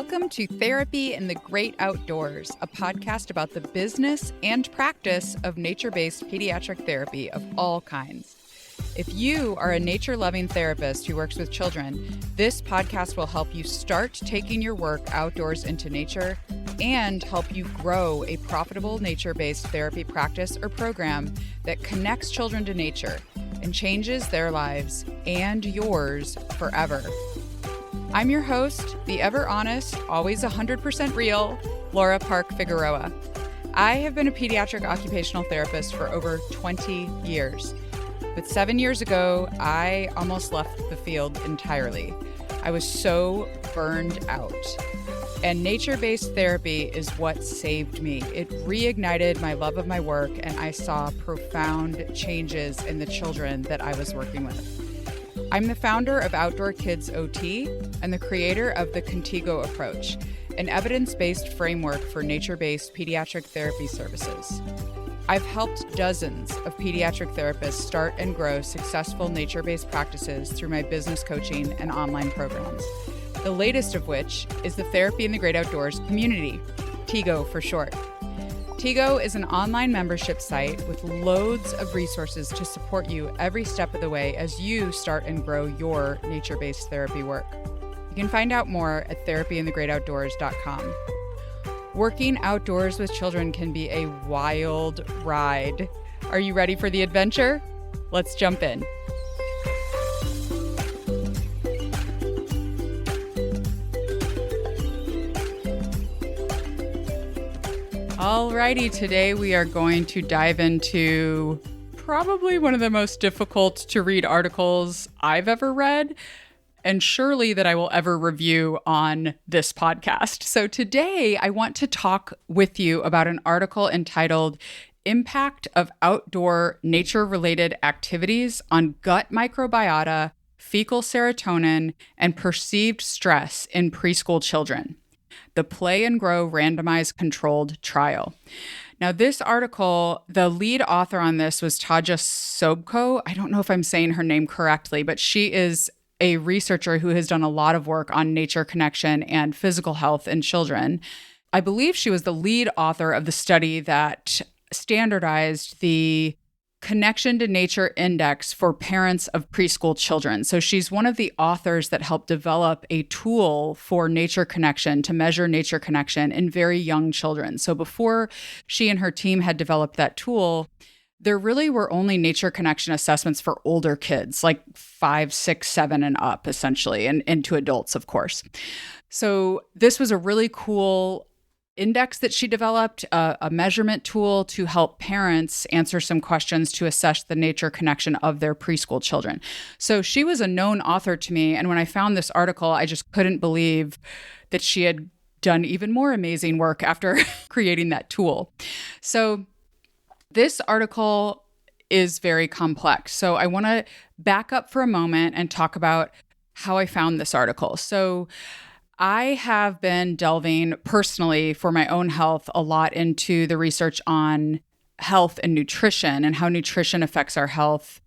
Welcome to Therapy in the Great Outdoors, a podcast about the business and practice of nature-based pediatric therapy of all kinds. If you are a nature-loving therapist who works with children, this podcast will help you start taking your work outdoors into nature and help you grow a profitable nature-based therapy practice or program that connects children to nature and changes their lives and yours forever. I'm your host, the ever honest, always 100% real, Laura Park Figueroa. I have been a pediatric occupational therapist for over 20 years. But 7 years ago, I almost left the field entirely. I was so burned out. And nature-based therapy is what saved me. It reignited my love of my work, and I saw profound changes in the children that I was working with. I'm the founder of Outdoor Kids OT and the creator of the Contigo approach, an evidence-based framework for nature-based pediatric therapy services. I've helped dozens of pediatric therapists start and grow successful nature-based practices through my business coaching and online programs. The latest of which is the Therapy in the Great Outdoors community, TIGO for short. TIGO is an online membership site with loads of resources to support you every step of the way as you start and grow your nature-based therapy work. You can find out more at therapyinthegreatoutdoors.com. Working outdoors with children can be a wild ride. Are you ready for the adventure? Let's jump in. Alrighty, today we are going to dive into probably one of the most difficult to read articles I've ever read, and surely that I will ever review on this podcast. So today I want to talk with you about an article entitled Impact of Outdoor Nature-Related Activities on Gut Microbiota, Fecal Serotonin, and Perceived Stress in Preschool Children. The Play and Grow Randomized Controlled Trial. Now, this article, the lead author on this was Taja Sobko. I don't know if I'm saying her name correctly, but she is a researcher who has done a lot of work on nature connection and physical health in children. I believe she was the lead author of the study that standardized the Connection to Nature Index for parents of preschool children. So she's one of the authors that helped develop a tool for nature connection to measure nature connection in very young children. So before she and her team had developed that tool, there really were only nature connection assessments for older kids, like 5, 6, 7 and up, essentially, and to adults, of course. So this was a really cool index that she developed, a measurement tool to help parents answer some questions to assess the nature connection of their preschool children. So she was a known author to me. And when I found this article, I just couldn't believe that she had done even more amazing work after creating that tool. So this article is very complex. So I want to back up for a moment and talk about how I found this article. So I have been delving personally for my own health a lot into the research on health and nutrition and how nutrition affects our health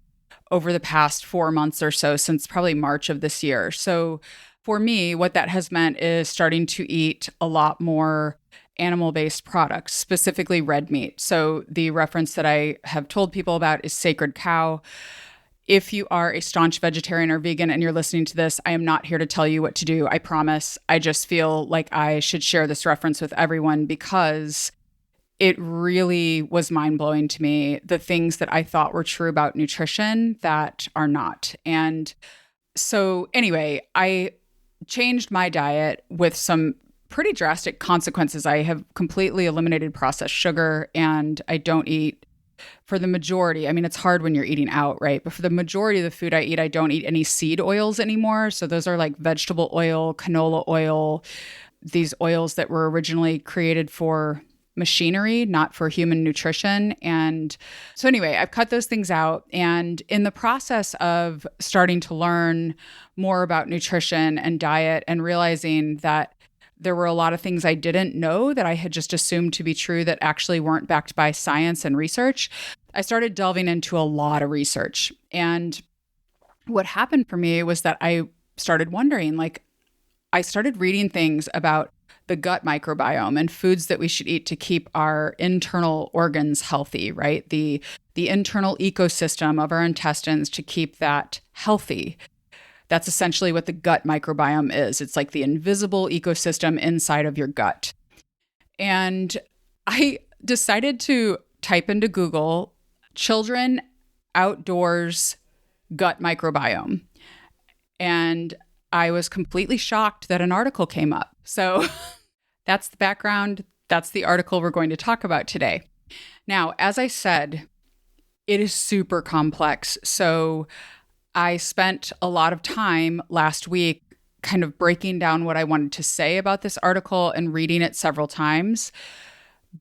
over the past 4 months or so, since probably March of this year. So for me, what that has meant is starting to eat a lot more animal-based products, specifically red meat. So the reference that I have told people about is sacred cow. If you are a staunch vegetarian or vegan and you're listening to this, I am not here to tell you what to do. I promise. I just feel like I should share this reference with everyone because it really was mind-blowing to me, the things that I thought were true about nutrition that are not. And so anyway, I changed my diet with some pretty drastic consequences. I have completely eliminated processed sugar and I don't eat, for the majority, I mean, it's hard when you're eating out, right? But for the majority of the food I eat, I don't eat any seed oils anymore. So those are like vegetable oil, canola oil, these oils that were originally created for machinery, not for human nutrition. And so anyway, I've cut those things out. And in the process of starting to learn more about nutrition and diet and realizing that there were a lot of things I didn't know that I had just assumed to be true that actually weren't backed by science and research, I started delving into a lot of research. And what happened for me was that I started wondering, like, I started reading things about the gut microbiome and foods that we should eat to keep our internal organs healthy, right? The internal ecosystem of our intestines to keep that healthy. That's essentially what the gut microbiome is. It's like the invisible ecosystem inside of your gut. And I decided to type into Google children outdoors gut microbiome. And I was completely shocked that an article came up. So that's the background. That's the article we're going to talk about today. Now, as I said, it is super complex. So I spent a lot of time last week kind of breaking down what I wanted to say about this article and reading it several times.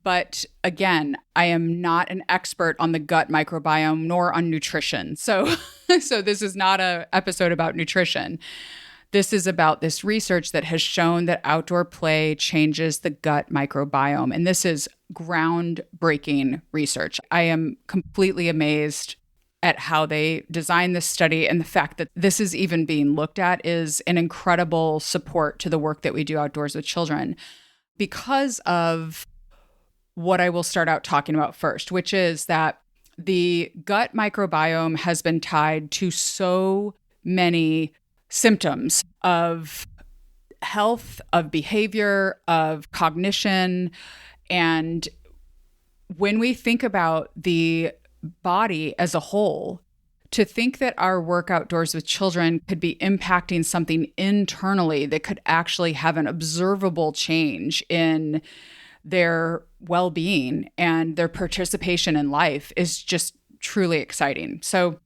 But again, I am not an expert on the gut microbiome nor on nutrition. So this is not an episode about nutrition. This is about this research that has shown that outdoor play changes the gut microbiome. And this is groundbreaking research. I am completely amazed at how they designed this study, and the fact that this is even being looked at is an incredible support to the work that we do outdoors with children, because of what I will start out talking about first, which is that the gut microbiome has been tied to so many symptoms of health, of behavior, of cognition. And when we think about the body as a whole, to think that our work outdoors with children could be impacting something internally that could actually have an observable change in their well-being and their participation in life is just truly exciting. So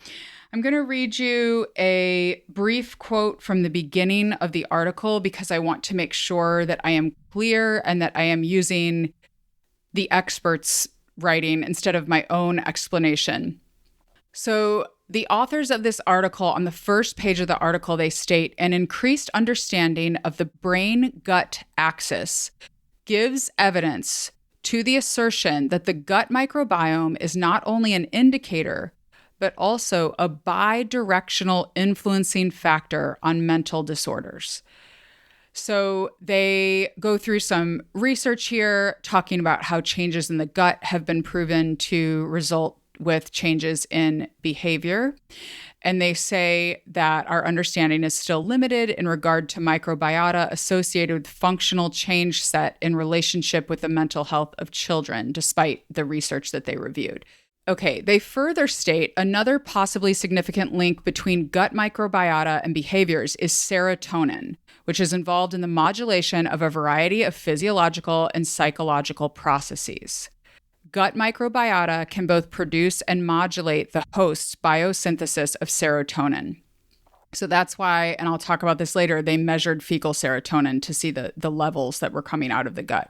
I'm going to read you a brief quote from the beginning of the article, because I want to make sure that I am clear and that I am using the experts' writing instead of my own explanation. So the authors of this article, on the first page of the article, they state an increased understanding of the brain-gut axis gives evidence to the assertion that the gut microbiome is not only an indicator, but also a bi-directional influencing factor on mental disorders. So they go through some research here talking about how changes in the gut have been proven to result with changes in behavior. And they say that our understanding is still limited in regard to microbiota associated with functional change set in relationship with the mental health of children, despite the research that they reviewed. Okay, they further state another possibly significant link between gut microbiota and behaviors is serotonin, which is involved in the modulation of a variety of physiological and psychological processes. Gut microbiota can both produce and modulate the host's biosynthesis of serotonin. So that's why, and I'll talk about this later, they measured fecal serotonin to see the levels that were coming out of the gut.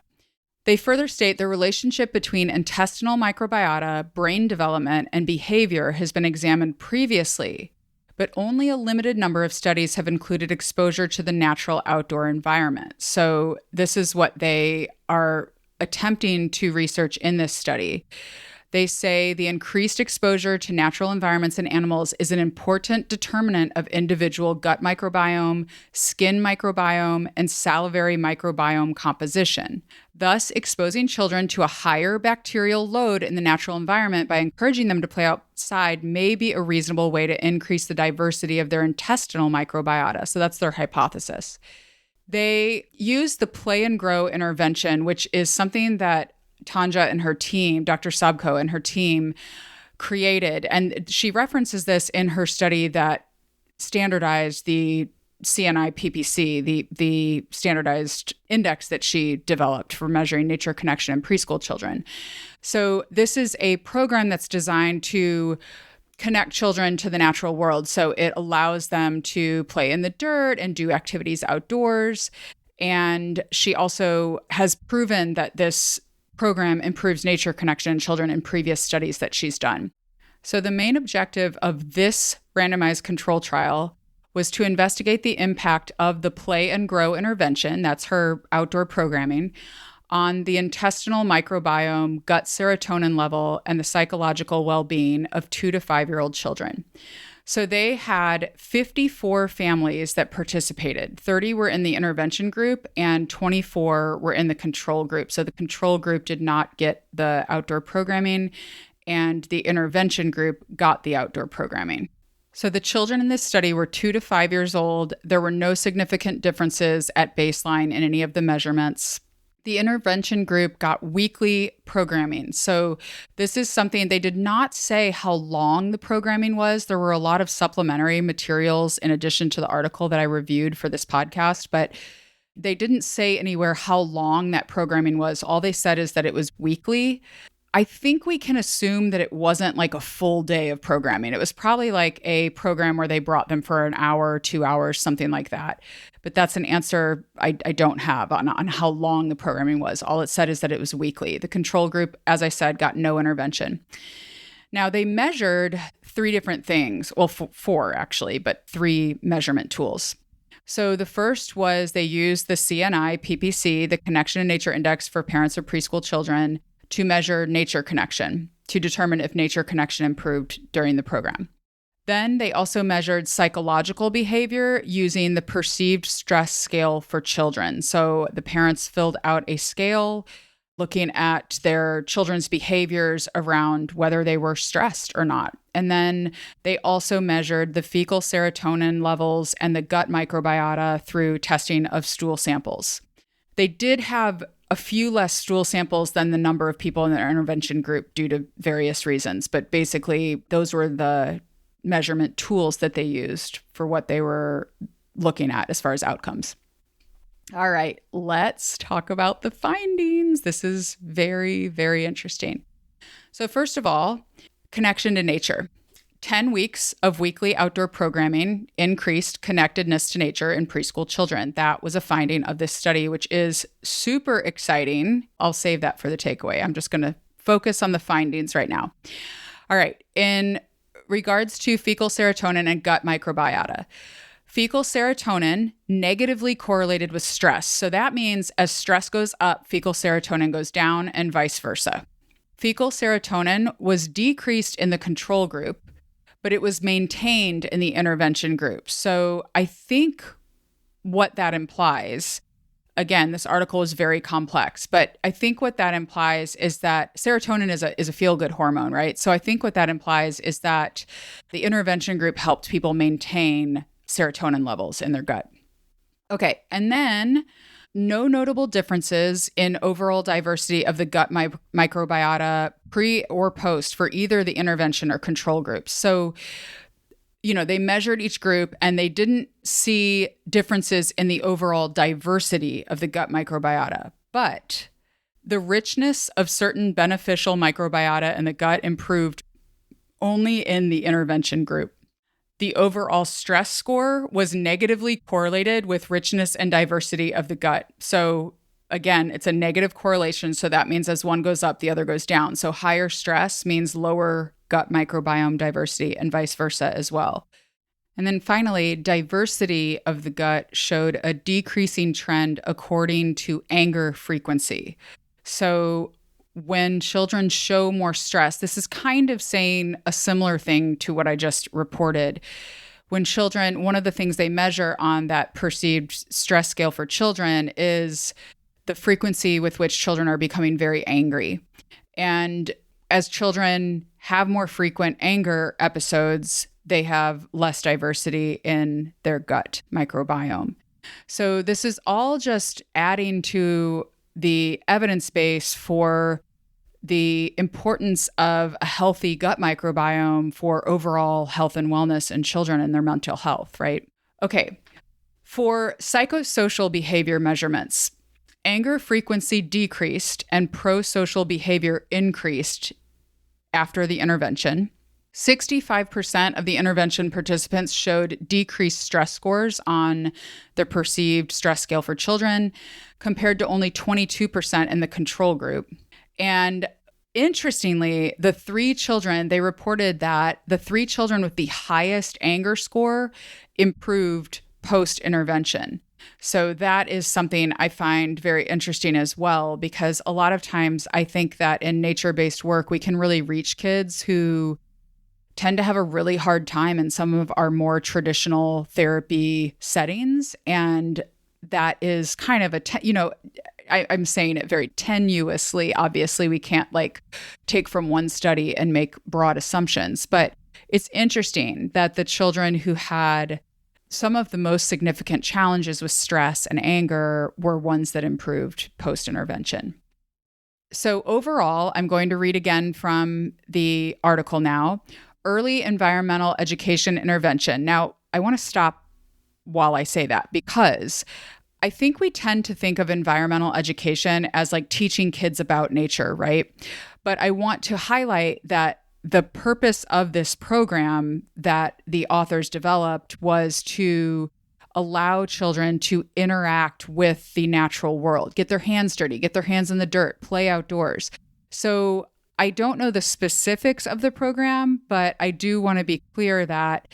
They further state the relationship between intestinal microbiota, brain development, and behavior has been examined previously, but only a limited number of studies have included exposure to the natural outdoor environment. So this is what they are attempting to research in this study. They say the increased exposure to natural environments and animals is an important determinant of individual gut microbiome, skin microbiome, and salivary microbiome composition. Thus, exposing children to a higher bacterial load in the natural environment by encouraging them to play outside may be a reasonable way to increase the diversity of their intestinal microbiota. So that's their hypothesis. They use the play and grow intervention, which is something that Tanja and her team, Dr. Sabko and her team, created. And she references this in her study that standardized the CNI-PPC, the standardized index that she developed for measuring nature connection in preschool children. So this is a program that's designed to connect children to the natural world. So it allows them to play in the dirt and do activities outdoors. And she also has proven that this program improves nature connection in children in previous studies that she's done. So the main objective of this randomized control trial was to investigate the impact of the play and grow intervention, that's her outdoor programming, on the intestinal microbiome, gut serotonin level, and the psychological well-being of 2 to 5-year-old children. So they had 54 families that participated. 30 were in the intervention group and 24 were in the control group. So the control group did not get the outdoor programming, and the intervention group got the outdoor programming. So the children in this study were 2 to 5 years old. There were no significant differences at baseline in any of the measurements. The intervention group got weekly programming. So this is something they did not say how long the programming was. There were a lot of supplementary materials in addition to the article that I reviewed for this podcast, but they didn't say anywhere how long that programming was. All they said is that it was weekly. I think we can assume that it wasn't like a full day of programming. It was probably like a program where they brought them for an hour, 2 hours, something like that. But that's an answer I don't have on how long the programming was. All it said is that it was weekly. The control group, as I said, got no intervention. Now, they measured 3 different things. Well, 4 actually, but 3 measurement tools. So the first was they used the CNI PPC, the Connection in Nature Index for parents of preschool children, to measure nature connection, to determine if nature connection improved during the program. Then they also measured psychological behavior using the perceived stress scale for children. So the parents filled out a scale looking at their children's behaviors around whether they were stressed or not. And then they also measured the fecal serotonin levels and the gut microbiota through testing of stool samples. They did have a few less stool samples than the number of people in their intervention group due to various reasons. But basically, those were the measurement tools that they used for what they were looking at as far as outcomes. All right, let's talk about the findings. This is very, very interesting. So first of all, connection to nature. 10 weeks of weekly outdoor programming increased connectedness to nature in preschool children. That was a finding of this study, which is super exciting. I'll save that for the takeaway. I'm just going to focus on the findings right now. All right. In regards to fecal serotonin and gut microbiota, fecal serotonin negatively correlated with stress. So that means as stress goes up, fecal serotonin goes down and vice versa. Fecal serotonin was decreased in the control group, but it was maintained in the intervention group. So I think what that implies, again, this article is very complex, but I think what that implies is that serotonin is a feel-good hormone, right? So I think what that implies is that the intervention group helped people maintain serotonin levels in their gut. Okay, and then no notable differences in overall diversity of the gut microbiota pre or post for either the intervention or control groups. So, they measured each group and they didn't see differences in the overall diversity of the gut microbiota, but the richness of certain beneficial microbiota in the gut improved only in the intervention group. The overall stress score was negatively correlated with richness and diversity of the gut. So again, it's a negative correlation. So that means as one goes up, the other goes down. So higher stress means lower gut microbiome diversity and vice versa as well. And then finally, diversity of the gut showed a decreasing trend according to anger frequency. So when children show more stress, this is kind of saying a similar thing to what I just reported. When children, one of the things they measure on that perceived stress scale for children is the frequency with which children are becoming very angry. And as children have more frequent anger episodes, they have less diversity in their gut microbiome. So this is all just adding to the evidence base for the importance of a healthy gut microbiome for overall health and wellness in children and their mental health, right? Okay, for psychosocial behavior measurements, anger frequency decreased and pro-social behavior increased after the intervention. 65% of the intervention participants showed decreased stress scores on the perceived stress scale for children, compared to only 22% in the control group. And interestingly, they reported that the 3 children with the highest anger score improved post-intervention. So that is something I find very interesting as well, because a lot of times I think that in nature-based work, we can really reach kids who tend to have a really hard time in some of our more traditional therapy settings. And that is kind of I'm saying it very tenuously. Obviously, we can't like take from one study and make broad assumptions, but it's interesting that the children who had some of the most significant challenges with stress and anger were ones that improved post-intervention. So overall, I'm going to read again from the article now. Early environmental education intervention. Now, I want to stop while I say that because I think we tend to think of environmental education as like teaching kids about nature, right? But I want to highlight that the purpose of this program that the authors developed was to allow children to interact with the natural world, get their hands dirty, get their hands in the dirt, play outdoors. So I don't know the specifics of the program, but I do want to be clear that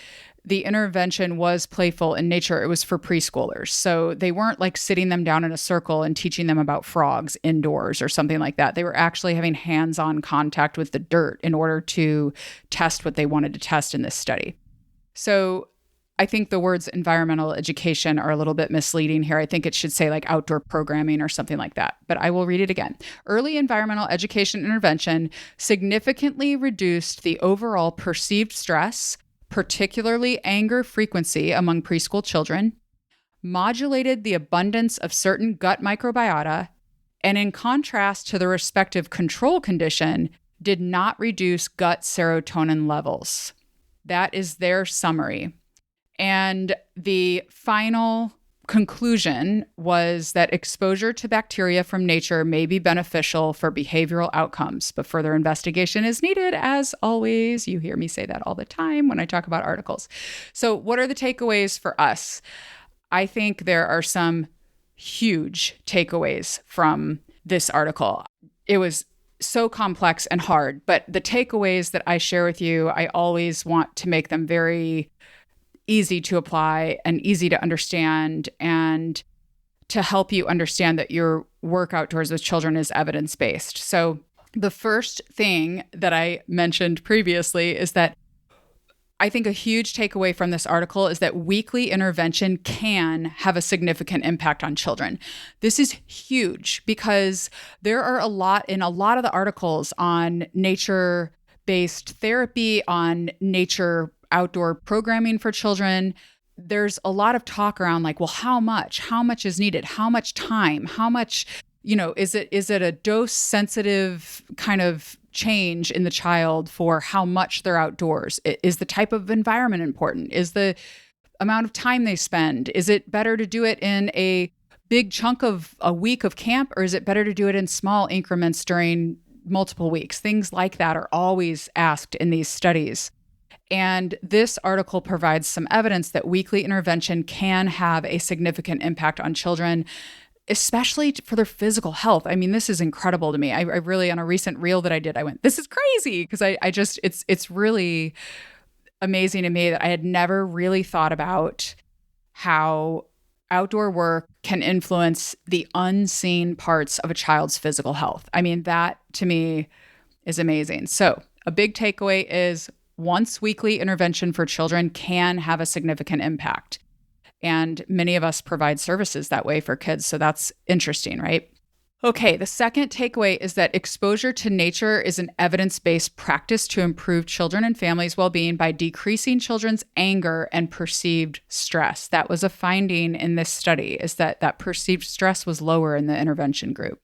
the intervention was playful in nature. It was for preschoolers. So they weren't like sitting them down in a circle and teaching them about frogs indoors or something like that. They were actually having hands-on contact with the dirt in order to test what they wanted to test in this study. So I think the words environmental education are a little bit misleading here. I think it should say like outdoor programming or something like that, but I will read it again. Early environmental education intervention significantly reduced the overall perceived stress, particularly anger frequency among preschool children, modulated the abundance of certain gut microbiota, and in contrast to the respective control condition, did not reduce gut serotonin levels. That is their summary. And the final conclusion was that exposure to bacteria from nature may be beneficial for behavioral outcomes, but further investigation is needed. As always, you hear me say that all the time when I talk about articles. So what are the takeaways for us? I think there are some huge takeaways from this article. It was so complex and hard, but the takeaways that I share with you, I always want to make them very easy to apply and easy to understand, and to help you understand that your work outdoors with children is evidence-based. So the first thing that I mentioned previously is that I think a huge takeaway from this article is that weekly intervention can have a significant impact on children. This is huge because there are a lot of the articles on nature-based therapy, on nature outdoor programming for children. There's a lot of talk around like, well, how much is needed? How much time? How much, is it a dose sensitive kind of change in the child for how much they're outdoors? Is the type of environment important? Is the amount of time they spend? Is it better to do it in a big chunk of a week of camp, or is it better to do it in small increments during multiple weeks? Things like that are always asked in these studies. And this article provides some evidence that weekly intervention can have a significant impact on children, especially for their physical health. I mean, this is incredible to me. I really, on a recent reel that I did, I went, this is crazy, because it's really amazing to me that I had never really thought about how outdoor work can influence the unseen parts of a child's physical health. I mean, that to me is amazing. So a big takeaway is once weekly intervention for children can have a significant impact. And many of us provide services that way for kids. So that's interesting, right? Okay, the second takeaway is that exposure to nature is an evidence-based practice to improve children and families' well-being by decreasing children's anger and perceived stress. That was a finding in this study, is that perceived stress was lower in the intervention group.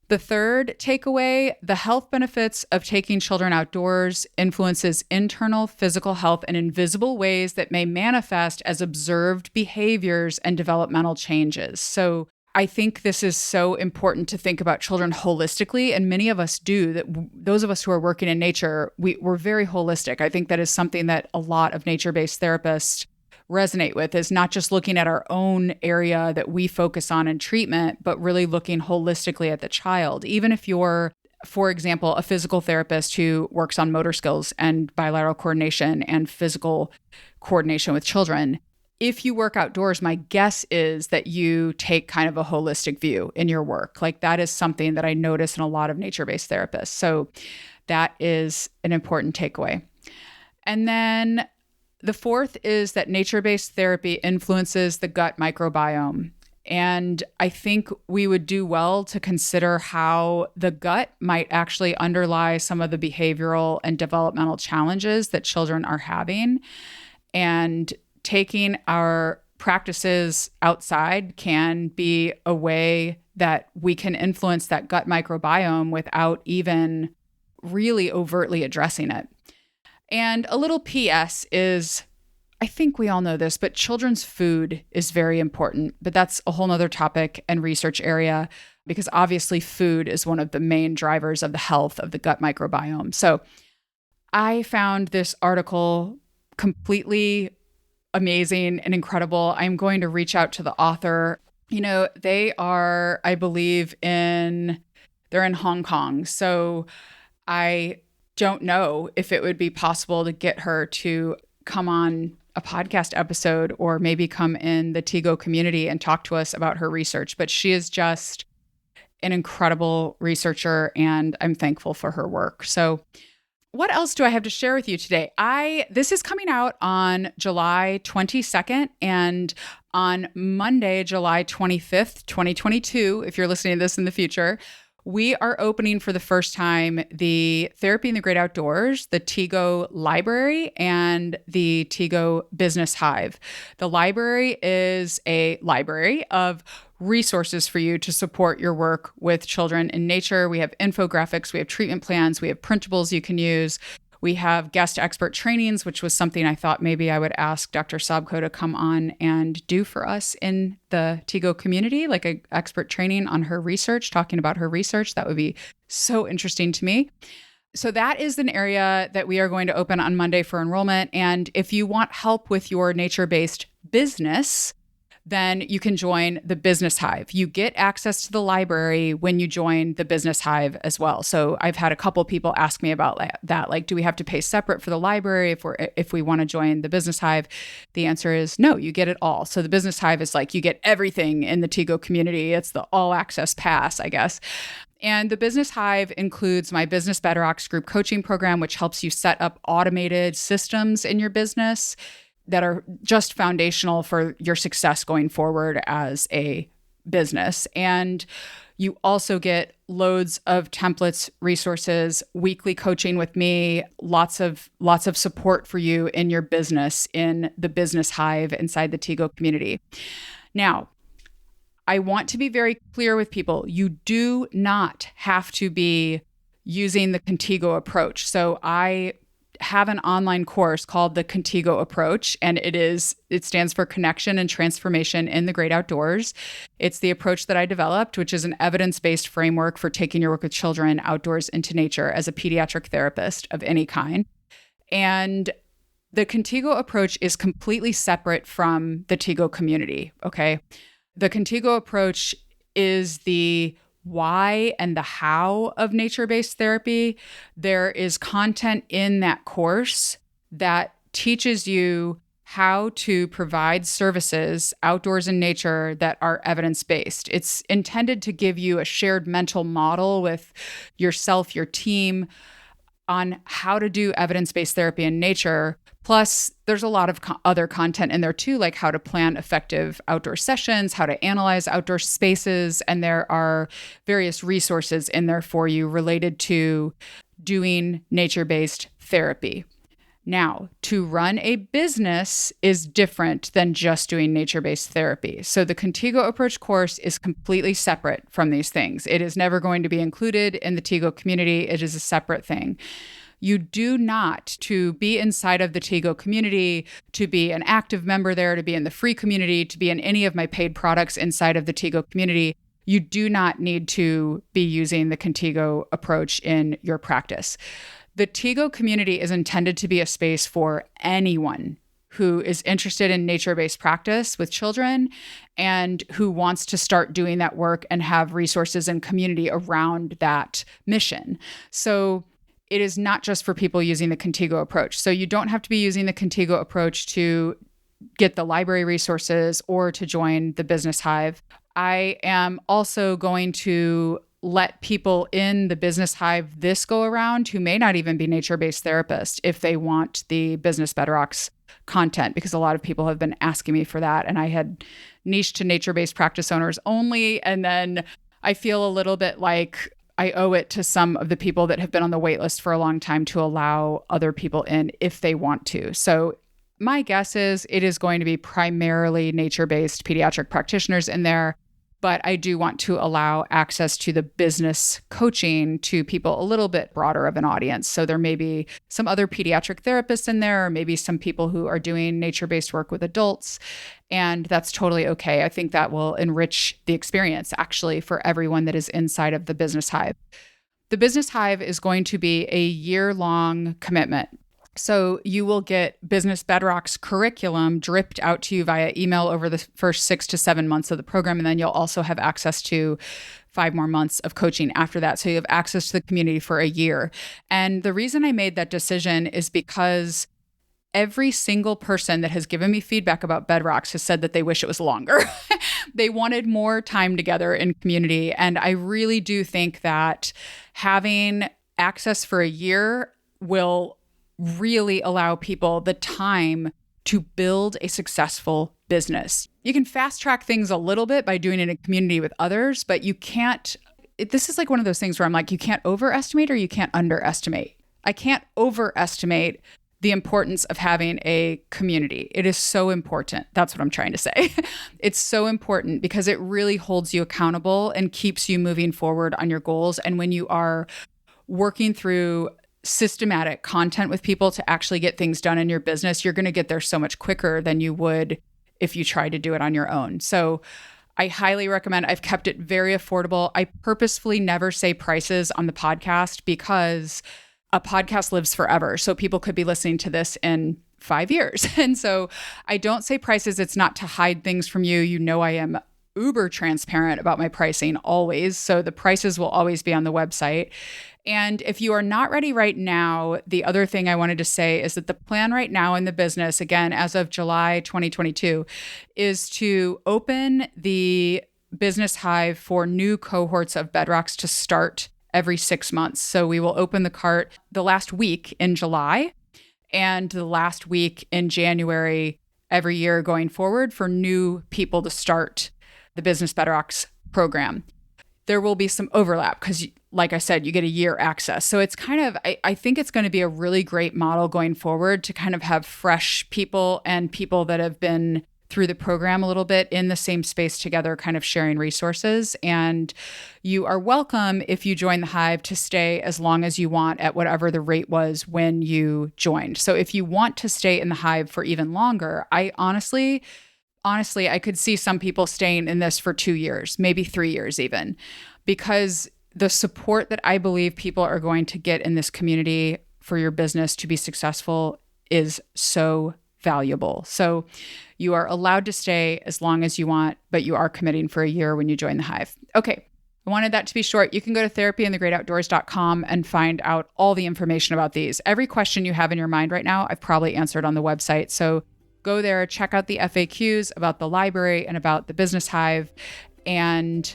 The third takeaway, the health benefits of taking children outdoors influences internal physical health in invisible ways that may manifest as observed behaviors and developmental changes. So I think this is so important to think about children holistically, and many of us do. That those of us who are working in nature, we're very holistic. I think that is something that a lot of nature-based therapists resonate with, is not just looking at our own area that we focus on in treatment, but really looking holistically at the child. Even if you're, for example, a physical therapist who works on motor skills and bilateral coordination and physical coordination with children, if you work outdoors, my guess is that you take kind of a holistic view in your work. Like that is something that I notice in a lot of nature-based therapists. So that is an important takeaway. And then the fourth is that nature-based therapy influences the gut microbiome. And I think we would do well to consider how the gut might actually underlie some of the behavioral and developmental challenges that children are having. And taking our practices outside can be a way that we can influence that gut microbiome without even really overtly addressing it. And a little PS is, I think we all know this, but children's food is very important. But that's a whole nother topic and research area, because obviously food is one of the main drivers of the health of the gut microbiome. So I found this article completely amazing and incredible. I'm going to reach out to the author. They are, I believe, they're in Hong Kong. So I don't know if it would be possible to get her to come on a podcast episode or maybe come in the Tigo community and talk to us about her research. But she is just an incredible researcher, and I'm thankful for her work. So what else do I have to share with you today? This is coming out on July 22nd, and on Monday, July 25th, 2022, if you're listening to this in the future, we are opening for the first time the Therapy in the Great Outdoors, the Tigo Library, and the Tigo Business Hive. The library is a library of resources for you to support your work with children in nature. We have infographics, we have treatment plans, we have printables you can use. We have guest expert trainings, which was something I thought maybe I would ask Dr. Sobko to come on and do for us in the Tigo community, like an expert training on her research, talking about her research. That would be so interesting to me. So that is an area that we are going to open on Monday for enrollment. And if you want help with your nature-based business, then you can join the Business Hive. You get access to the library when you join the Business Hive as well. So I've had a couple people ask me about that. Like, do we have to pay separate for the library if we want to join the Business Hive? The answer is no, you get it all. So the Business Hive is like, you get everything in the Tigo community. It's the all access pass, I guess. And the Business Hive includes my Business Bedrocks group coaching program, which helps you set up automated systems in your business that are just foundational for your success going forward as a business. And you also get loads of templates, resources, weekly coaching with me, lots of support for you in your business in the Business Hive inside the Tigo community. Now, I want to be very clear with people. You do not have to be using the Contigo approach. So I have an online course called the Contigo Approach, and it stands for Connection and Transformation in the Great Outdoors. It's the approach that I developed, which is an evidence-based framework for taking your work with children outdoors into nature as a pediatric therapist of any kind. And the Contigo approach is completely separate from the Tigo community, okay? The Contigo approach is the why and the how of nature-based therapy. There is content in that course that teaches you how to provide services outdoors in nature that are evidence-based. It's intended to give you a shared mental model with yourself, your team, on how to do evidence-based therapy in nature. Plus, there's a lot of other content in there too, like how to plan effective outdoor sessions, how to analyze outdoor spaces, and there are various resources in there for you related to doing nature-based therapy. Now, to run a business is different than just doing nature-based therapy. So the Contigo Approach course is completely separate from these things. It is never going to be included in the Tigo community. It is a separate thing. You do not, to be inside of the Tigo community, to be an active member there, to be in the free community, to be in any of my paid products inside of the Tigo community, you do not need to be using the Contigo approach in your practice. The Tigo community is intended to be a space for anyone who is interested in nature-based practice with children and who wants to start doing that work and have resources and community around that mission. So it is not just for people using the Contigo approach. So you don't have to be using the Contigo approach to get the library resources or to join the Business Hive. I am also going to let people in the business hive this go around who may not even be nature-based therapists if they want the Business Bedrocks content, because a lot of people have been asking me for that. And I had niched to nature-based practice owners only. And then I feel a little bit like I owe it to some of the people that have been on the wait list for a long time to allow other people in if they want to. So my guess is it is going to be primarily nature-based pediatric practitioners in there. But I do want to allow access to the business coaching to people a little bit broader of an audience. So there may be some other pediatric therapists in there, or maybe some people who are doing nature-based work with adults. And that's totally okay. I think that will enrich the experience actually for everyone that is inside of the Business Hive. The Business Hive is going to be a year-long commitment. So you will get Business Bedrock's curriculum dripped out to you via email over the first 6 to 7 months of the program. And then you'll also have access to 5 more months of coaching after that. So you have access to the community for a year. And the reason I made that decision is because every single person that has given me feedback about Bedrocks has said that they wish it was longer. They wanted more time together in community. And I really do think that having access for a year will really allow people the time to build a successful business. You can fast track things a little bit by doing it in a community with others, but you can't, this is like one of those things where I'm like, you can't overestimate or you can't underestimate. I can't overestimate the importance of having a community. It is so important. That's what I'm trying to say. It's so important because it really holds you accountable and keeps you moving forward on your goals. And when you are working through systematic content with people to actually get things done in your business, you're going to get there so much quicker than you would if you tried to do it on your own. So I highly recommend. I've kept it very affordable. I purposefully never say prices on the podcast because a podcast lives forever. So people could be listening to this in 5 years. And so I don't say prices. It's not to hide things from you. You know, I am uber transparent about my pricing always. So the prices will always be on the website. And if you are not ready right now, the other thing I wanted to say is that the plan right now in the business, again, as of July 2022, is to open the Business Hive for new cohorts of Bedrocks to start every 6 months. So we will open the cart the last week in July and the last week in January every year going forward for new people to start the Business Bedrocks program. There will be some overlap because, like I said, you get a year access. So it's kind of, I think it's going to be a really great model going forward to kind of have fresh people and people that have been through the program a little bit in the same space together, kind of sharing resources. And you are welcome, if you join the Hive, to stay as long as you want at whatever the rate was when you joined. So if you want to stay in the Hive for even longer, I honestly, I could see some people staying in this for 2 years, maybe 3 years even, because the support that I believe people are going to get in this community for your business to be successful is so valuable. So you are allowed to stay as long as you want, but you are committing for a year when you join the Hive. Okay. I wanted that to be short. You can go to therapyinthegreatoutdoors.com and find out all the information about these. Every question you have in your mind right now, I've probably answered on the website. So go there, check out the FAQs about the library and about the Business Hive. And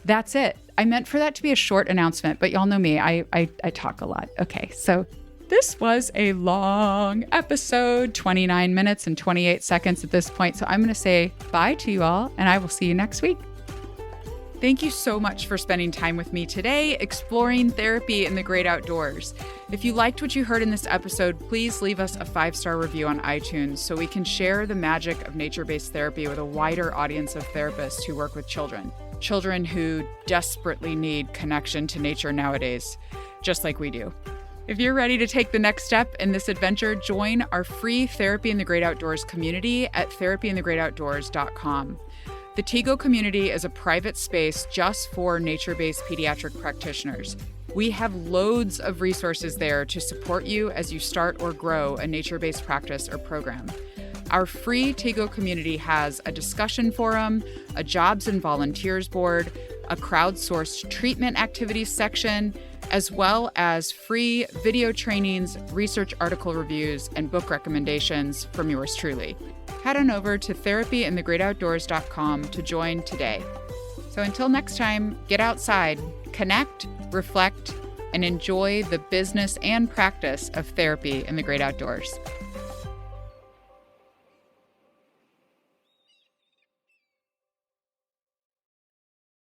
that's it. I meant for that to be a short announcement, but y'all know me. I talk a lot. Okay, so this was a long episode, 29 minutes and 28 seconds at this point. So I'm going to say bye to you all, and I will see you next week. Thank you so much for spending time with me today, exploring therapy in the great outdoors. If you liked what you heard in this episode, please leave us a 5-star review on iTunes so we can share the magic of nature-based therapy with a wider audience of therapists who work with children who desperately need connection to nature nowadays, just like we do. If you're ready to take the next step in this adventure, join our free Therapy in the Great Outdoors community at therapyinthegreatoutdoors.com. The TIGO community is a private space just for nature-based pediatric practitioners. We have loads of resources there to support you as you start or grow a nature-based practice or program. Our free TIGO community has a discussion forum, a jobs and volunteers board, a crowdsourced treatment activities section, as well as free video trainings, research article reviews, and book recommendations from yours truly. Head on over to therapyinthegreatoutdoors.com to join today. So until next time, get outside, connect, reflect, and enjoy the business and practice of therapy in the great outdoors.